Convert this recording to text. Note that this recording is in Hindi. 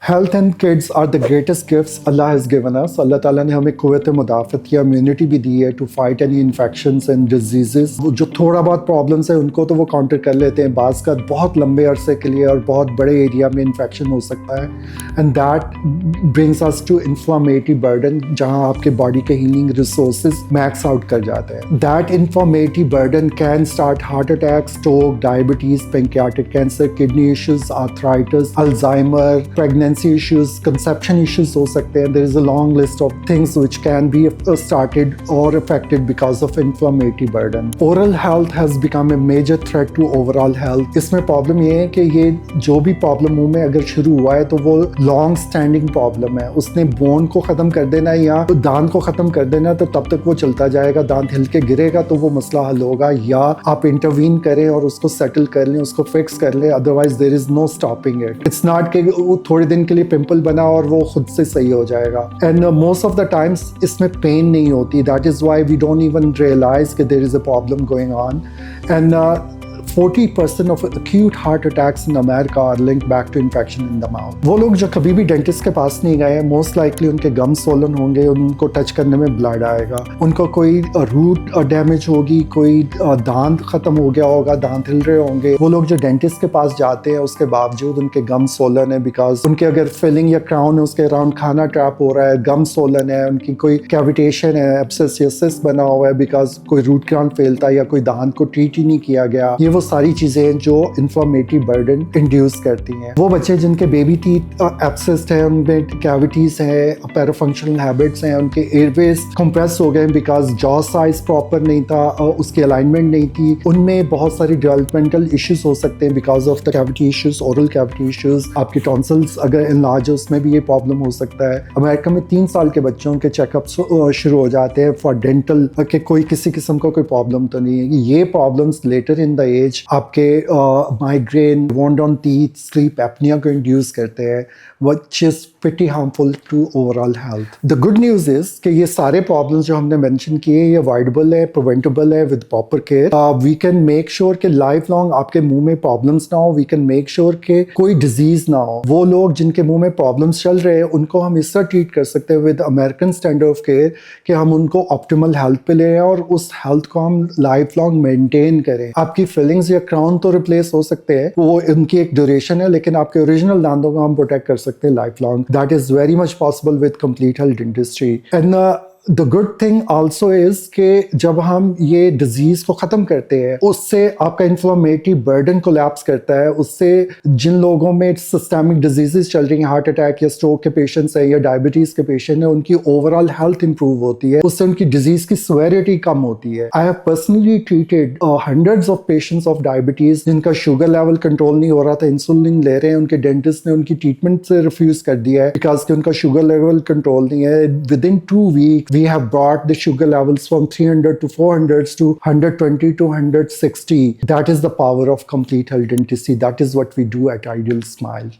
Health and kids are the greatest gifts Allah has given us. अल्लाह ताला ने हमें क़ुव्वत मुदाफ़त या इम्यूनिटी भी दी है to fight any infections and diseases. जो थोड़ा बहुत प्रॉब्लम्स है उनको तो वो काउंटर कर लेते हैं, बाज़ का बहुत लंबे अरसे के लिए और बहुत बड़े एरिया में इन्फेक्शन हो सकता है and that brings us to inflammatory burden, जहाँ आपके बॉडी के हीलिंग रिसोर्सेज मैक्स आउट कर जाते हैं। That inflammatory burden can start heart attack, stroke, diabetes, pancreatic cancer, kidney issues, arthritis, Alzheimer, pregnancy issues, conception issues हो सकते हैं. There is a long list of things which can be started or affected because of inflammatory burden. Oral health has become a major threat to overall health. इसमें प्रॉब्लम ये है कि ये जो भी प्रॉब्लम मुंह में अगर शुरू हुआ है तो वो लॉन्ग स्टैंडिंग प्रॉब्लम है. उसने बोन को ख़त्म कर देना है या दांत को ख़त्म कर देना, तो तब तक वो चलता जाएगा. दांत हिल के गिरेगा तो वो मसला हल होगा, या आप इंटरवीन करें और उसको सेटल कर लें, उसको फिक्स कर लें. Otherwise there is no stopping it. It's not कि थोड़े दिन के लिए पिंपल बना और वो खुद से सही हो जाएगा. And most of the times इसमें पेन नहीं होती. That is why we don't even realise कि there is a problem going on. And 40% of acute heart attacks in America are linked back to infection in the mouth. वो लोग जो कभी भी डेंटिस्ट के पास नहीं गए, मोस्ट लाइकली उनके गम सोलन होंगे, उनको टच करने में ब्लड आएगा, उनको कोई रूट डैमेज होगी, कोई दांत खत्म हो गया होगा, दांत हिल रहे होंगे. वो लोग जो डेंटिस्ट के पास जाते हैं उसके बावजूद उनके गम सोलन है, बिकॉज उनके अगर फिलिंग या क्राउन है उसके अराउंड खाना ट्रैप हो रहा है, गम सोलन है, उनकी कोई कैविटेशन है, एब्सेस या सिस्ट बना हुआ है बिकॉज कोई रूट क्राउन फेलता है या कोई दांत को ट्रीट ही नहीं किया गया. ये वो सारी चीजें हैं जो इन्फ्लेमेटरी बर्डन इंड्यूस करती हैं. वो बच्चे जिनके बेबी टीथ एब्सेस्ड है, उनमें कैविटीज है, पैराफंक्शनल हैबिट्स हैं, उनके एयरवेज कंप्रेस हो गए बिकॉज जॉ साइज प्रॉपर नहीं था, उसकी अलाइनमेंट नहीं थी, उनमें बहुत सारी डेवलपमेंटल इश्यूज हो सकते हैं because of the cavity issues, oral cavity issues. आपकी टॉन्सिल्स अगर इनलार्ज है उसमें भी ये प्रॉब्लम हो सकता है. अमेरिका में 3 साल के बच्चों के चेकअप्स शुरू हो जाते हैं फॉर डेंटल के कोई किसी किस्म का कोई प्रॉब्लम तो नहीं है. ये problems later in the age आपके migraine, wound on teeth, sleep apnoea को इंड्यूस करते हैं, which is pretty harmful to overall health. The good news is कि ये सारे problems जो हमने mention किए ये avoidable है, preventable है with proper care. We can make sure कि lifelong आपके मुंह में problems ना हो. We can make sure कि कोई disease ना हो. वो लोग जिनके मुंह में problems चल रहे हैं उनको हम इस तरह treat कर सकते हैं with American standard of care कि हम उनको optimal health पे ले और उस health को हम lifelong maintain करें. आपकी fillings या crown तो replace हो सकते हैं, वो उनकी एक duration है, लेकिन आपके original दांतों को हम protect कर सकते हैं lifelong. That is very much possible with complete health dentistry. And the good thing also is कि जब हम ये डिजीज को ख़त्म करते हैं उससे आपका इन्फ्लेमेटरी बर्डन कोलैप्स करता है. उससे जिन लोगों में सिस्टमिक डिजीजेस चल रही हैं, हार्ट अटैक या स्ट्रोक के पेशेंट्स हैं या डायबिटीज़ के पेशेंट हैं, उनकी ओवरऑल हेल्थ इंप्रूव होती है. उससे उनकी डिजीज की सिवियरिटी कम होती है. I have personally treated hundreds of patients of diabetes जिनका शुगर लेवल कंट्रोल नहीं हो रहा था, इंसुलिन ले रहे हैं, उनके डेंटिस्ट ने उनकी ट्रीटमेंट से रिफ्यूज़ कर दिया है बिकॉज कि उनका शुगर लेवल कंट्रोल नहीं है. With in 2 weeks we have brought the sugar levels from 300 to 400 to 120 to 160. That is the power of complete health dentistry. That is what we do at Ideal Smile.